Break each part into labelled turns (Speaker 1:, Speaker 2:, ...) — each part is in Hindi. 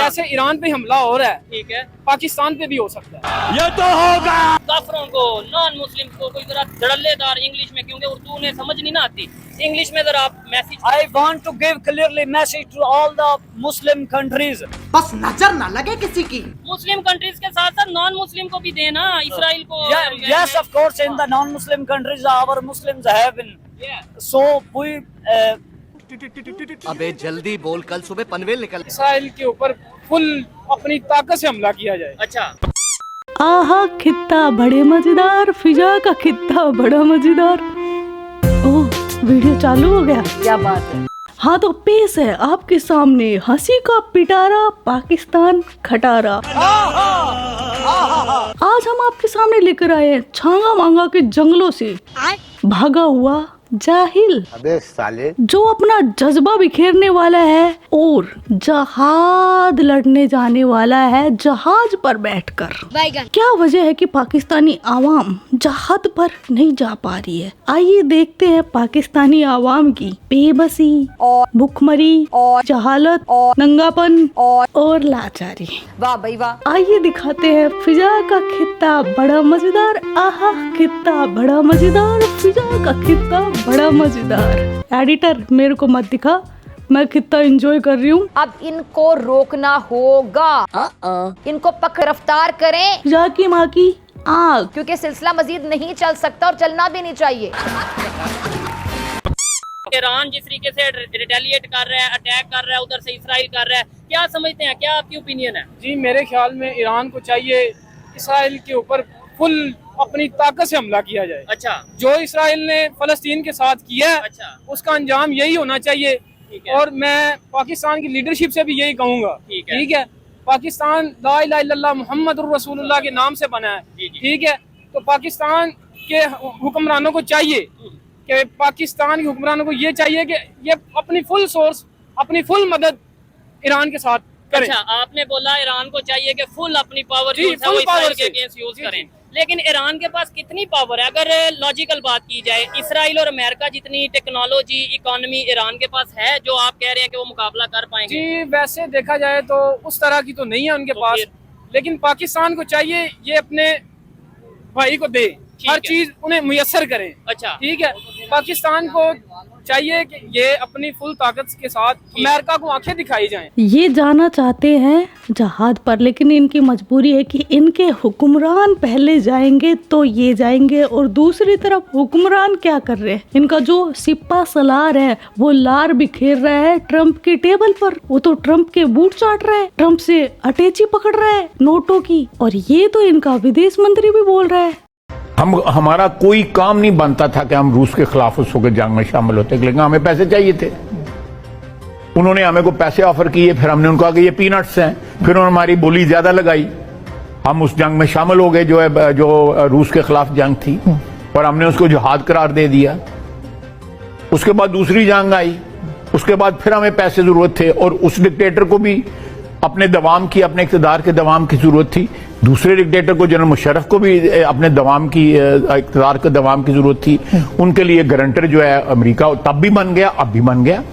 Speaker 1: जैसे ईरान पे हमला हो रहा है,
Speaker 2: ठीक है,
Speaker 1: पाकिस्तान पे भी हो सकता है।
Speaker 3: ये तो होगा।
Speaker 2: काफरों को, नॉन मुस्लिम को कोई जरा धड़ल्लेदार इंग्लिश में, क्योंकि उर्दू उन्हें समझ नहीं ना आती, इंग्लिश में जरा आप message.
Speaker 4: I want to give clearly message to all the Muslim countries.
Speaker 5: बस नजर ना लगे किसी की।
Speaker 2: मुस्लिम कंट्रीज के साथ साथ नॉन मुस्लिम को भी देना, इसराइल को।
Speaker 4: Yes, of course, in the non-Muslim countries, our Muslims have been. So we.
Speaker 3: अबे जल्दी बोल, कल सुबह पनवेल निकल।
Speaker 1: इसराइल के ऊपर फुल अपनी ताकत से हमला किया जाए।
Speaker 2: अच्छा,
Speaker 6: आहा खित्ता बड़े मजेदार, फिजा का खित्ता बड़ा मजेदार। ओह वीडियो चालू हो गया,
Speaker 4: क्या बात है।
Speaker 6: हाँ तो पेश है आपके सामने हंसी का पिटारा, पाकिस्तान खटारा। आज हम आपके सामने लेकर आए हैं छांगा मांगा के जंगलों से भागा हुआ जाहिल,
Speaker 7: अबे साले,
Speaker 6: जो अपना जज्बा बिखेरने वाला है और जहाद लड़ने जाने वाला है जहाज पर बैठकर। क्या वजह है कि पाकिस्तानी आवाम जहाद पर नहीं जा पा रही है? आइए देखते हैं पाकिस्तानी आवाम की बेबसी और भुखमरी और जहालत और नंगापन और लाचारी।
Speaker 5: वाह भाई वाह।
Speaker 6: आइए दिखाते हैं फिजा का खित्ता बड़ा मजेदार। आहा खित्ता बड़ा मजेदार, फिजा का खित्ता बड़ा मजेदार। एडिटर मेरे को मत दिखा, मैं खित्ता एंजॉय कर रही हूँ।
Speaker 5: अब इनको रोकना होगा, इनको पकड़ रफ्तार करें
Speaker 6: फिजा की माँ की आग।
Speaker 5: क्योंकि सिलसिला मजीद नहीं चल सकता और चलना भी नहीं चाहिए।
Speaker 2: ईरान जिस तरीके से रिटेलिएट कर रहा है, अटैक कर रहा है, उधर से इसराइल कर रहा है, क्या समझते हैं, क्या आपकी ओपिनियन है?
Speaker 1: जी मेरे ख्याल में ईरान को चाहिए इसराइल के ऊपर फुल अपनी ताकत से हमला किया जाए।
Speaker 2: अच्छा,
Speaker 1: जो इसराइल ने फलस्तीन के साथ किया है,
Speaker 2: अच्छा,
Speaker 1: उसका अंजाम यही होना चाहिए।
Speaker 2: ठीक है।
Speaker 1: और मैं पाकिस्तान की लीडरशिप से भी यही कहूँगा। ठीक है, पाकिस्तान ला इलाहा इल्लल्लाह मुहम्मदुर रसूलुल्लाह के नाम से बना है। ठीक है, तो पाकिस्तान के हुक्मरानों को चाहिए कि पाकिस्तान के हुक्मरानों को ये चाहिए कि ये अपनी फुल सोर्स, अपनी फुल मदद ईरान के साथ करें।
Speaker 2: अच्छा, आपने बोला ईरान को चाहिए कि फुल अपनी पावर
Speaker 1: जी,
Speaker 2: जो है वो
Speaker 1: full
Speaker 2: इसराइल
Speaker 1: power
Speaker 2: के
Speaker 1: से।
Speaker 2: अगेंस्ट यूज
Speaker 1: जी,
Speaker 2: करें,
Speaker 1: जी।
Speaker 2: लेकिन ईरान के पास कितनी पावर है? अगर लॉजिकल बात की जाए, इसराइल और अमेरिका जितनी टेक्नोलॉजी, इकोनॉमी ईरान के पास है, जो आप कह रहे हैं कि वो मुकाबला कर पाएंगे?
Speaker 1: जी वैसे देखा जाए तो उस तरह की तो नहीं है उनके
Speaker 2: तो
Speaker 1: पास,
Speaker 2: फिर?
Speaker 1: लेकिन पाकिस्तान को चाहिए ये अपने भाई को दे, हर
Speaker 2: है।
Speaker 1: चीज उन्हें मुयस्सर करें।
Speaker 2: अच्छा,
Speaker 1: ठीक है, पाकिस्तान को चाहिए कि ये अपनी फुल ताकत के साथ अमेरिका को आंखें दिखाई जाएं।
Speaker 6: ये जाना चाहते हैं जहाज पर, लेकिन इनकी मजबूरी है कि इनके हुक्मरान पहले जाएंगे तो ये जाएंगे, और दूसरी तरफ हुक्मरान क्या कर रहे हैं? इनका जो सिपा सलार है वो लार बिखेर रहा है ट्रम्प की टेबल पर। वो तो ट्रम्प के बूट चाट रहा है, ट्रम्प से अटैची पकड़ रहा है नोटों की, और ये तो इनका विदेश मंत्री भी बोल रहा है।
Speaker 8: हमारा कोई काम नहीं बनता था कि हम रूस के खिलाफ उस वक्त जंग में शामिल होते, लेकिन हमें पैसे चाहिए थे। उन्होंने हमें को पैसे ऑफर किए, फिर हमने उनको कहा कि ये पीनट्स हैं, फिर उन्होंने हमारी बोली ज्यादा लगाई, हम उस जंग में शामिल हो गए जो रूस के खिलाफ जंग थी, और हमने उसको जिहाद करार दे दिया। उसके बाद दूसरी जंग आई, उसके बाद फिर हमें पैसे जरूरत थे, और उस डिक्टेटर को भी अपने दवाम की, अपने इक़्तिदार के दवाम की जरूरत थी। दूसरे डिक्टेटर को, जनरल मुशर्रफ को भी अपने दवाम की, इक़्तिदार के दवाम की जरूरत थी। उनके लिए गारंटर जो है अमेरिका तब भी बन गया, अब भी बन गया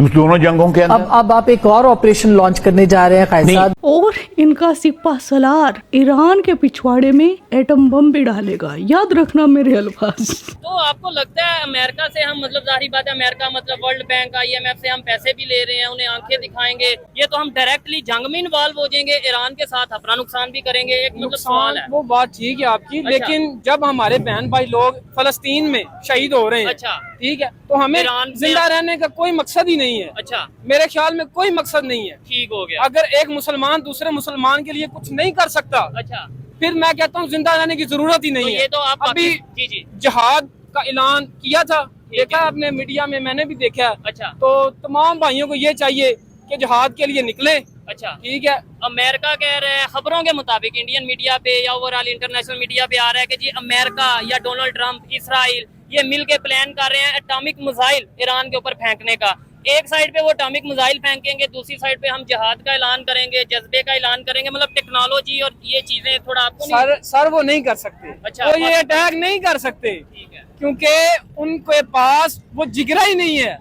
Speaker 8: दोनों जंगों के अंदर।
Speaker 9: अब आप एक और ऑपरेशन लॉन्च करने जा रहे हैं कायसाद।
Speaker 6: और इनका सिपा सलार ईरान के पिछवाड़े में एटम बम भी डालेगा, याद रखना मेरे अल्फाज।
Speaker 2: तो आपको लगता है अमेरिका से हम, मतलब जाहिर बात है अमेरिका मतलब वर्ल्ड बैंक, IMF से हम पैसे भी ले रहे हैं, उन्हें आंखें दिखाएंगे, ये तो हम डायरेक्टली जंग में इन्वॉल्व हो जाएंगे, ईरान के साथ अपना नुकसान भी करेंगे? एक मतलब सवाल है।
Speaker 1: वो बात ठीक है आपकी।
Speaker 2: अच्छा।
Speaker 1: लेकिन जब हमारे बहन भाई लोग फलस्तीन में शहीद हो रहे हैं,
Speaker 2: अच्छा,
Speaker 1: ठीक है, तो हमें
Speaker 2: ईरान से-
Speaker 1: जिंदा रहने का कोई मकसद ही नहीं है।
Speaker 2: अच्छा,
Speaker 1: मेरे ख्याल में कोई मकसद नहीं है।
Speaker 2: ठीक हो गया।
Speaker 1: अगर एक मुसलमान दूसरे मुसलमान के लिए कुछ नहीं कर सकता,
Speaker 2: अच्छा,
Speaker 1: फिर मैं कहता हूँ जिंदा रहने की जरूरत ही
Speaker 2: तो
Speaker 1: नहीं
Speaker 2: ये
Speaker 1: है।
Speaker 2: तो आप
Speaker 1: अभी
Speaker 2: जी जी,
Speaker 1: जिहाद का ऐलान किया था, देखा आपने मीडिया में, मैंने भी देखा है।
Speaker 2: अच्छा,
Speaker 1: तो तमाम भाइयों को ये चाहिए कि जिहाद के लिए निकले।
Speaker 2: अच्छा,
Speaker 1: ठीक है,
Speaker 2: अमेरिका कह रहे हैं, खबरों के मुताबिक इंडियन मीडिया पे या ओवरऑल इंटरनेशनल मीडिया पे आ रहा है कि जी अमेरिका या डोनाल्ड ट्रंप, इसराइल, ये मिलके प्लान कर रहे हैं एटॉमिक मिसाइल ईरान के ऊपर फेंकने का। एक साइड पे वो एटॉमिक मिसाइल फेंकेंगे, दूसरी साइड पे हम जिहाद का ऐलान करेंगे, जज्बे का ऐलान करेंगे। मतलब टेक्नोलॉजी और ये चीजें थोड़ा आपको नहीं?
Speaker 1: सर वो नहीं कर सकते।
Speaker 2: अच्छा,
Speaker 1: वो ये अटैक नहीं कर सकते,
Speaker 2: ठीक है,
Speaker 1: क्योंकि उनके पास वो जिगरा ही नहीं है।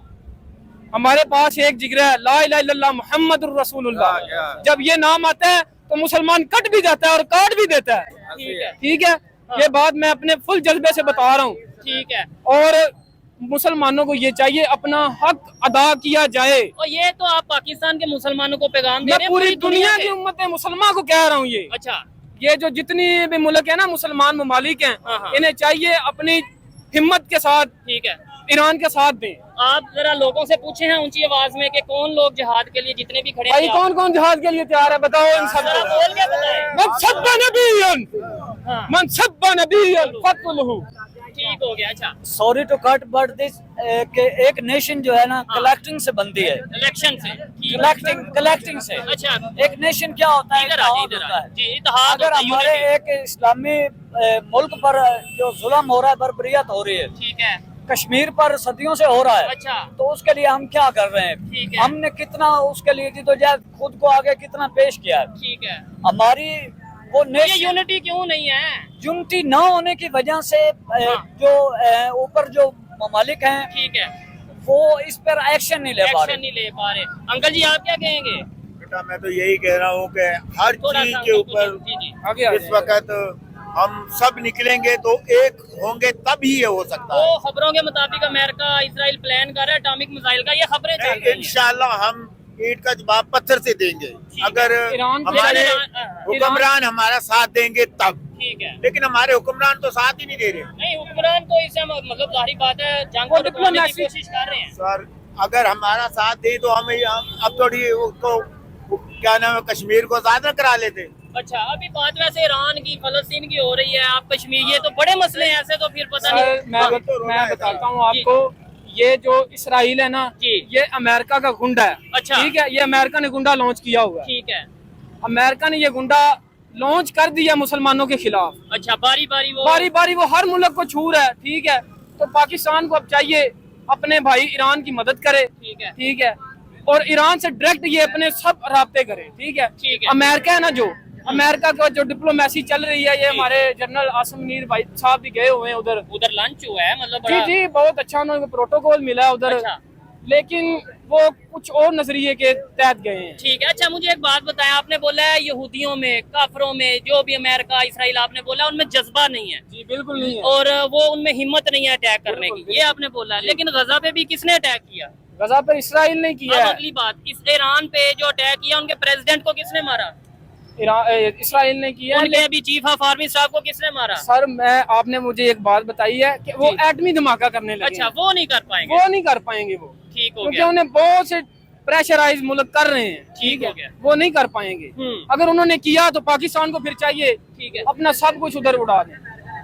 Speaker 1: हमारे पास एक जिगर है, ला इलाहा इल्लल्लाह मुहम्मदुर रसूलुल्लाह। जब ये नाम आता है तो मुसलमान कट भी जाता है और काट भी देता है। ठीक है, ये बात मैं अपने फुल जज्बे से बता रहा हूँ।
Speaker 2: ठीक है,
Speaker 1: और मुसलमानों को ये चाहिए अपना हक अदा किया जाए।
Speaker 2: और ये तो आप पाकिस्तान के मुसलमानों को पैगाम दे
Speaker 1: मैं
Speaker 2: रहे हैं
Speaker 1: पूरी दुनिया
Speaker 2: में।
Speaker 1: की उम्मत मुसलमान को कह रहा हूँ ये।
Speaker 2: अच्छा,
Speaker 1: ये जो जितनी भी मुल्क है ना मुसलमान ममालिक हैं,
Speaker 2: हाँ।
Speaker 1: इन्हें चाहिए अपनी हिम्मत के साथ
Speaker 2: ठीक है,
Speaker 1: ईरान के साथ दें।
Speaker 2: आप जरा लोगों से पूछे हैं ऊंची आवाज में कि कौन लोग जिहाद के लिए जितने भी खड़े
Speaker 1: भाई
Speaker 2: हैं
Speaker 1: कौन कौन जहाज के लिए तैयार है, बताओ इन सब
Speaker 2: जरा बोल के बताएं।
Speaker 1: मन सब्बा नबियन
Speaker 2: हाँ।
Speaker 1: मन सब्बा नबियन फतलहु।
Speaker 2: ठीक हो गया। अच्छा,
Speaker 4: sorry to cut but this के एक नेशन जो है ना कलेक्टिंग से बनती है,
Speaker 2: इलेक्शन से ठीक है।
Speaker 4: कलेक्टिंग से।
Speaker 2: अच्छा,
Speaker 4: एक नेशन क्या होता है,
Speaker 2: इधर
Speaker 4: इत्तेहाद
Speaker 2: इधर
Speaker 4: होता है।
Speaker 2: जी, इत्तेहाद
Speaker 4: अगर
Speaker 2: होता है,
Speaker 4: हमारे
Speaker 2: unity।
Speaker 4: एक इस्लामी मुल्क पर जो जुल्म हो रहा है, बर्बरियत हो रही है,
Speaker 2: ठीक है,
Speaker 4: कश्मीर पर सदियों से हो रहा है,
Speaker 2: अच्छा,
Speaker 4: तो उसके लिए हम क्या कर रहे हैं?
Speaker 2: ठीक है।
Speaker 4: हमने कितना उसके लिए जिद्दोजहद खुद को आगे कितना पेश किया है।
Speaker 2: ठीक है।
Speaker 4: हमारी वो
Speaker 2: ये
Speaker 4: नेशन
Speaker 2: यूनिटी क्यों नहीं है?
Speaker 4: यूनिटी न होने की वजह से जो ऊपर जो ममालिक हैं
Speaker 2: ठीक है,
Speaker 4: वो इस पर एक्शन नहीं ले पा
Speaker 2: एक्शन
Speaker 4: रहे।
Speaker 2: नहीं ले पा रहे। अंकल जी, आप क्या कहेंगे?
Speaker 7: बेटा मैं तो यही कह रहा हूँ कि हर
Speaker 2: थोड़ा
Speaker 7: चीज
Speaker 2: सा
Speaker 7: के ऊपर
Speaker 2: जी जी।
Speaker 1: आगे आ
Speaker 7: इस
Speaker 1: जाइए।
Speaker 7: वक्त हम सब निकलेंगे तो एक होंगे तब ही ये हो सकता है।
Speaker 2: वो खबरों के मुताबिक अमेरिका इसराइल प्लान कर रहा है एटॉमिक मिसाइल का, ये खबरें चल रही हैं।
Speaker 7: इंशाल्लाह हम ईंट का जवाब पत्थर से देंगे अगर
Speaker 1: ईरान के-
Speaker 7: हमारे
Speaker 2: ईरान-
Speaker 7: हुक्मरान हमारा साथ देंगे तब।
Speaker 2: ठीक है,
Speaker 7: लेकिन हमारे हुक्मरान तो साथ ही नहीं दे रहे।
Speaker 2: नहीं हुक्मरान तो इससे मतलब जाहिर बात है जंग को रुकवाने की कोशिश कर रहे हैं।
Speaker 7: सर अगर हमारा साथ दे तो हम अब थोड़ी उसको क्या नाम है कश्मीर को आजाद करा लेते।
Speaker 2: अच्छा, अभी बात वैसे ईरान की फलस्तीन की हो रही है, आप कश्मीर, ये तो बड़े मसले हैं ऐसे, तो फिर पता
Speaker 1: सर
Speaker 2: नहीं।
Speaker 1: मैं बताता हूँ आपको, ये जो इसराइल है ना,
Speaker 2: जी।
Speaker 1: ये अमेरिका का गुंडा है।
Speaker 2: अच्छा।
Speaker 1: ठीक है, ये अमेरिका ने गुंडा लॉन्च किया हुआ है।
Speaker 2: ठीक है,
Speaker 1: अमेरिका ने ये गुंडा लॉन्च कर दिया मुसलमानों के खिलाफ।
Speaker 2: अच्छा, बारी बारी वो
Speaker 1: बारी बारी वो हर मुल्क को छू रहा है। ठीक है, तो पाकिस्तान को अब चाहिए अपने भाई ईरान की मदद करे।
Speaker 2: ठीक है,
Speaker 1: ठीक है, और ईरान से डायरेक्ट ये अपने सब राब्ते करे। ठीक है,
Speaker 2: ठीक है।
Speaker 1: अमेरिका है ना, जो अमेरिका का जो डिप्लोमेसी चल रही है, ये हमारे जनरल आसिम मुनीर भाई साहब भी गए हुए हैं उधर।
Speaker 2: उधर लंच हुआ है, मतलब
Speaker 1: जी
Speaker 2: बड़ा।
Speaker 1: जी, बहुत अच्छा उनको प्रोटोकॉल मिला है उधर।
Speaker 2: अच्छा।
Speaker 1: लेकिन वो कुछ और नजरिए के तहत गए हैं।
Speaker 2: ठीक है। अच्छा, मुझे एक बात बताएं, आपने बोला है यहूदियों में, काफरों में, जो भी अमेरिका इसराइल आपने बोला उनमें जज्बा नहीं है
Speaker 1: जी बिल्कुल नहीं है।
Speaker 2: और वो उनमें हिम्मत नहीं है अटैक करने की, ये आपने बोला। लेकिन गजा पे भी किसने अटैक किया?
Speaker 1: गजा पर इसराइल ने किया
Speaker 2: अब
Speaker 1: है।
Speaker 2: अगली बात, इस ईरान पे जो अटैक किया उनके प्रेसिडेंट को किसने मारा?
Speaker 1: इसराइल ने किया है।
Speaker 2: उनके अभी चीफ ऑफ आर्मी साहब को किसने मारा?
Speaker 1: सर आपने मुझे एक बात बताई है कि वो एटमी धमाका करने लगे
Speaker 2: अच्छा,
Speaker 1: हैं।
Speaker 2: वो नहीं कर पाएंगे।
Speaker 1: वो नहीं कर पाएंगे वो,
Speaker 2: ठीक हो
Speaker 1: क्योंकि
Speaker 2: गया।
Speaker 1: उन्हें बहुत से प्रेशराइज मुल्क कर रहे हैं।
Speaker 2: ठीक हो
Speaker 1: है,
Speaker 2: गया।
Speaker 1: वो नहीं कर पाएंगे। अगर उन्होंने किया तो पाकिस्तान को फिर चाहिए
Speaker 2: ठीक है,
Speaker 1: अपना सब कुछ उधर उड़ा दें।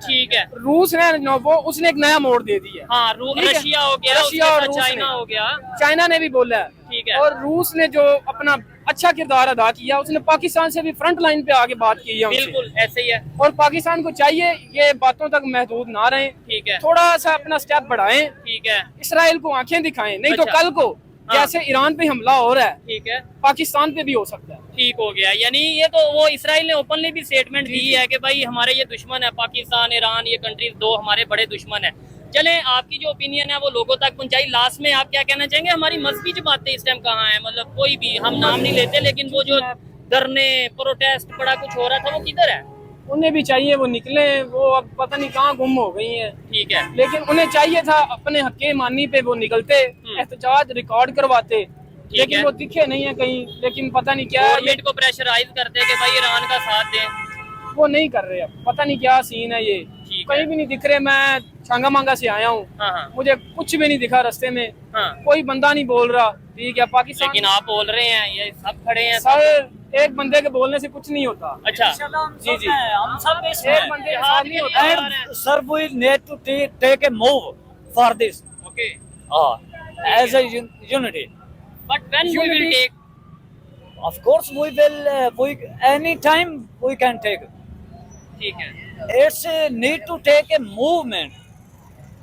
Speaker 2: ठीक है।
Speaker 1: रूस ने वो उसने एक नया मोड़ दे दिया।
Speaker 2: हाँ,
Speaker 1: ठीक है।
Speaker 2: रशिया हो गया,
Speaker 1: रशिया
Speaker 2: उसके
Speaker 1: और
Speaker 2: बाद
Speaker 1: रूस
Speaker 2: चाइना
Speaker 1: ने।
Speaker 2: हो गया।
Speaker 1: चाइना ने भी बोला है।
Speaker 2: ठीक है।
Speaker 1: और रूस ने जो अपना अच्छा किरदार अदा किया, उसने पाकिस्तान से भी फ्रंट लाइन पे आके बात की है उनसे।
Speaker 2: बिल्कुल ऐसे ही है।
Speaker 1: और पाकिस्तान को चाहिए ये बातों तक महदूद ना रहें,
Speaker 2: ठीक है,
Speaker 1: थोड़ा सा अपना स्टेप बढ़ाएं,
Speaker 2: ठीक है,
Speaker 1: इसराइल को आंखें दिखाएं। नहीं तो
Speaker 2: अच्छा।
Speaker 1: कल को जैसे ईरान पे हमला हो रहा है,
Speaker 2: ठीक है,
Speaker 1: पाकिस्तान पे भी हो सकता है।
Speaker 2: ठीक हो गया। यानी ये तो वो इसराइल ने ओपनली भी स्टेटमेंट दी है कि भाई हमारे ये दुश्मन है, पाकिस्तान ईरान, ये कंट्रीज दो हमारे बड़े दुश्मन है। चलें, आपकी जो ओपिनियन है वो लोगों तक पहुंचाई। लास्ट में आप क्या कहना चाहेंगे? हमारी मजहबी जमातें इस टाइम कहाँ हैं? मतलब कोई भी, हम नाम नहीं लेते, लेकिन वो जो धरने, प्रोटेस्ट, बड़ा कुछ हो रहा था, वो किधर है?
Speaker 1: उन्हें भी चाहिए वो निकले, वो अब पता नहीं कहाँ गुम हो गई हैं।
Speaker 2: ठीक है,
Speaker 1: लेकिन उन्हें चाहिए था अपने हक्के मानी पे वो निकलते, एहतजाज रिकॉर्ड करवाते, लेकिन
Speaker 2: है।
Speaker 1: वो दिखे नहीं है कहीं। लेकिन पता नहीं क्या है,
Speaker 2: गवर्नमेंट को प्रेशराइज करते कि भाई ईरान का साथ दें।
Speaker 1: वो नहीं कर रहे। अब पता नहीं क्या सीन है ये,
Speaker 2: ठीक
Speaker 1: कहीं
Speaker 2: है।
Speaker 1: भी नहीं दिख रहे। मैं छांगा मांगा से आया हूँ,
Speaker 2: हाँ हाँ
Speaker 1: मुझे कुछ भी नहीं दिखा रास्ते में,
Speaker 2: हाँ।
Speaker 1: कोई बंदा नहीं बोल रहा। ठीक है, पाकिस्तान
Speaker 2: लेकिन आप बोल रहे हैं, ये सब खड़े हैं।
Speaker 1: सर एक बंदे के बोलने से कुछ नहीं होता।
Speaker 2: अच्छा,
Speaker 1: जी जी,
Speaker 4: हम सब इसमें
Speaker 1: एक बंदे के साथ नहीं होता।
Speaker 4: and sir we need to take a move for this
Speaker 2: okay,
Speaker 4: as a unity.
Speaker 2: But when we will
Speaker 1: Unity-
Speaker 2: take?
Speaker 4: Of course we will we any time we can take.
Speaker 2: ठीक है,
Speaker 4: It's need to take a movement.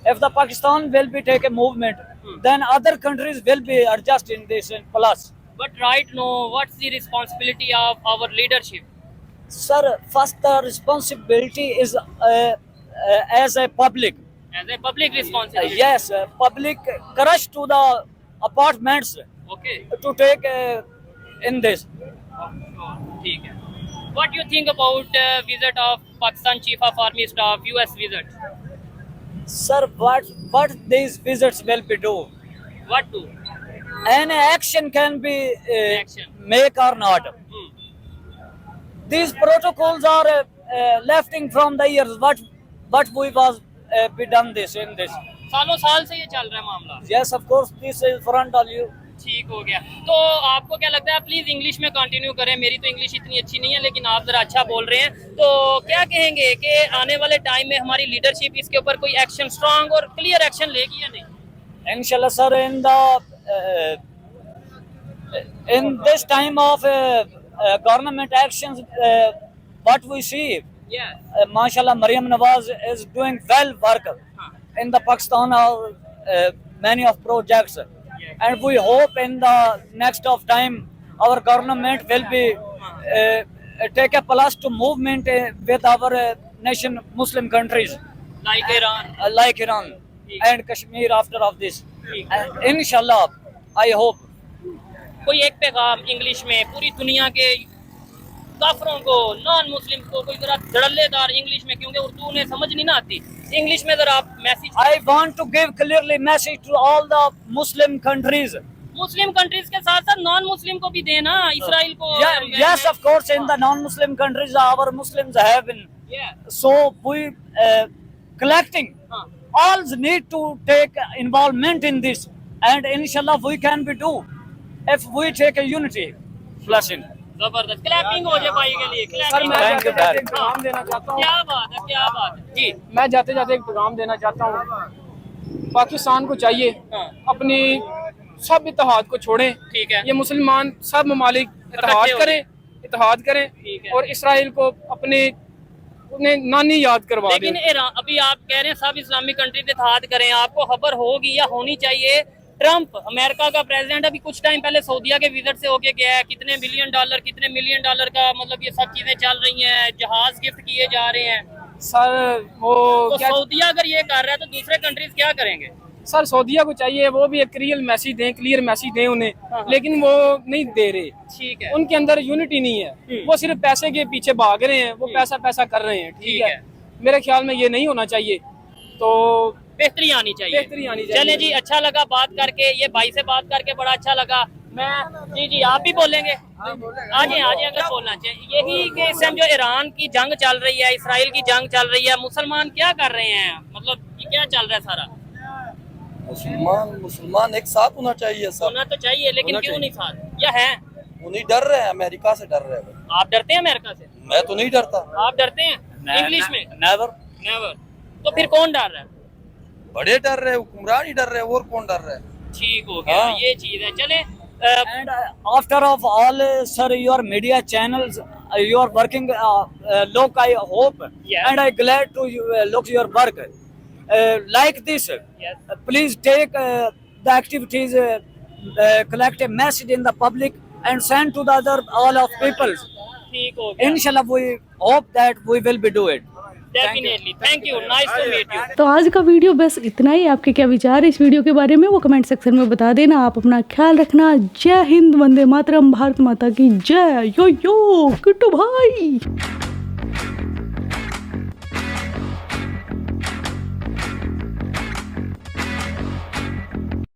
Speaker 4: If the Pakistan will be take a movement, then other countries will be adjust in this plus.
Speaker 2: but right now what's the responsibility of our leadership?
Speaker 4: Sir, first the responsibility is as a public.
Speaker 2: As a public responsibility.
Speaker 4: Yes, public crush to the apartments
Speaker 2: Okay.
Speaker 4: to take in this.
Speaker 2: ठीक है. What do you think about visit of Pakistan Chief of Army Staff US visit?
Speaker 4: Sir, what these visits will be do?
Speaker 2: What do?
Speaker 4: Any action can be
Speaker 2: Action.
Speaker 4: make or not. These protocols are lefting from the years. What we was be done this in this.
Speaker 2: सालों साल से ये चल रहा है मामला.
Speaker 4: Yes, of course, this is front of you.
Speaker 2: ठीक हो गया. तो आपको क्या लगता है, प्लीज इंग्लिश में कंटिन्यू करें, मेरी तो इंग्लिश इतनी अच्छी नहीं है लेकिन आप जरा अच्छा बोल रहे हैं. तो क्या कहेंगे कि आने वाले टाइम में हमारी लीडरशिप इसके ऊपर कोई एक्शन, स्ट्रांग और क्लियर एक्शन लेगी या नहीं?
Speaker 4: Inshallah, sir, in this time of government actions, what we see,
Speaker 2: Yeah.
Speaker 4: mashallah, Maryam Nawaz is doing well work in the Pakistan, many of projects, and we hope in the next of time our government will be take a plus to movement with our nation Muslim countries
Speaker 2: Like Iran.
Speaker 4: like Iran and Kashmir after of this. And inshallah, I hope.
Speaker 2: कोई एक पैगाम इंग्लिश में पूरी दुनिया के काफरों को, नॉन मुस्लिम को, कोई जरा धड़ल्लेदार इंग्लिश में, क्योंकि उर्दू उन्हें समझ नहीं ना आती, इंग्लिश में जरा आप message.
Speaker 4: I want to give clearly message to all the Muslim countries.
Speaker 2: Muslim countries के साथ साथ नॉन मुस्लिम को भी देना, इसराइल को.
Speaker 4: Yes, of course, in the non-Muslim countries, our Muslims have been.
Speaker 2: Yeah.
Speaker 4: So we collecting. All need to take involvement in this, and inshallah we can be do if we take a unity blessing.
Speaker 2: जबरदस्त. क्लैपिंग हो जाए भाई के लिए.
Speaker 1: सर मैं
Speaker 4: Thank you,
Speaker 1: जाते जाते एक पैगाम देना चाहता हूँ.
Speaker 2: क्या बात है, क्या बात है जी.
Speaker 1: मैं जाते जाते एक पैगाम देना चाहता हूँ. पाकिस्तान को चाहिए अपनी सब इत्तेहाद को छोड़ें.
Speaker 2: ठीक है.
Speaker 1: ये मुसलमान सब ममालिक इत्तेहाद करें
Speaker 2: ठीक है.
Speaker 1: और इसराइल को अपने उन्हें नानी याद करवा दें.
Speaker 2: लेकिन ईरान, अभी आप कह रहे हैं सब इस्लामिक कंट्री इत्तेहाद करें, आपको खबर होगी या होनी चाहिए, ट्रम्प अमेरिका का प्रेसिडेंट अभी कुछ टाइम पहले सऊदीया के विजिट से होके गया है. कितने मिलियन डॉलर का मतलब ये सब चीजें चल रही हैं, जहाज गिफ्ट किए जा रहे हैं.
Speaker 1: सर वो
Speaker 2: तो
Speaker 1: क्या
Speaker 2: सऊदीया अगर ये कर रहा है तो दूसरे कंट्रीज क्या करेंगे?
Speaker 1: सर सऊदीया को चाहिए वो भी एक क्लियर मैसेज दें उन्हें, लेकिन वो नहीं दे रहे.
Speaker 2: ठीक है.
Speaker 1: उनके अंदर यूनिटी नहीं है, वो सिर्फ पैसे के पीछे भाग रहे हैं, वो पैसा कर रहे हैं. ठीक है. मेरे ख्याल में ये नहीं होना चाहिए. तो
Speaker 2: बेहतरी आनी चाहिए. चले जी, अच्छा लगा बात करके, ये भाई से बात करके बड़ा अच्छा लगा. मैं जी आप भी बोलेंगे? आज अगर बोलना चाहिए यही कि इस टाइम जो ईरान की जंग चल रही है, इसराइल की जंग चल रही है, मुसलमान क्या कर रहे हैं, मतलब ये क्या चल रहा है सारा?
Speaker 10: मुसलमान एक साथ होना चाहिए सर.
Speaker 2: होना तो चाहिए, लेकिन क्यों नहीं साथ, या है?
Speaker 10: वो नहीं डर रहे हैं, अमेरिका से डर रहे हैं.
Speaker 2: आप डरते हैं अमेरिका से?
Speaker 10: मैं तो नहीं डरता.
Speaker 2: आप डरते हैं? इंग्लिश में
Speaker 4: Never.
Speaker 2: तो फिर कौन डर रहा है?
Speaker 10: बड़े डर रहे हैं, हुक्मरान ही डर रहे हैं, और कौन डर रहे हैं?
Speaker 2: ठीक हो गया. ये चीज है. चले
Speaker 4: And after of all, sir, your media channels, you are working. Look, I hope, and I glad to look your work like this.
Speaker 2: Yes.
Speaker 4: Please take the activities, collect a message in the public, and send to the other all of people.
Speaker 2: ठीक हो गया.
Speaker 4: Inshallah, we hope that we will be do it.
Speaker 2: Definitely. Thank you. Nice to meet you.
Speaker 6: तो आज का वीडियो बस इतना ही. आपके क्या विचार है इस वीडियो के बारे में वो कमेंट सेक्शन में बता देना. आप अपना ख्याल रखना. जय हिंद, वंदे मातरम, भारत माता की जय. यो किट्टू भाई.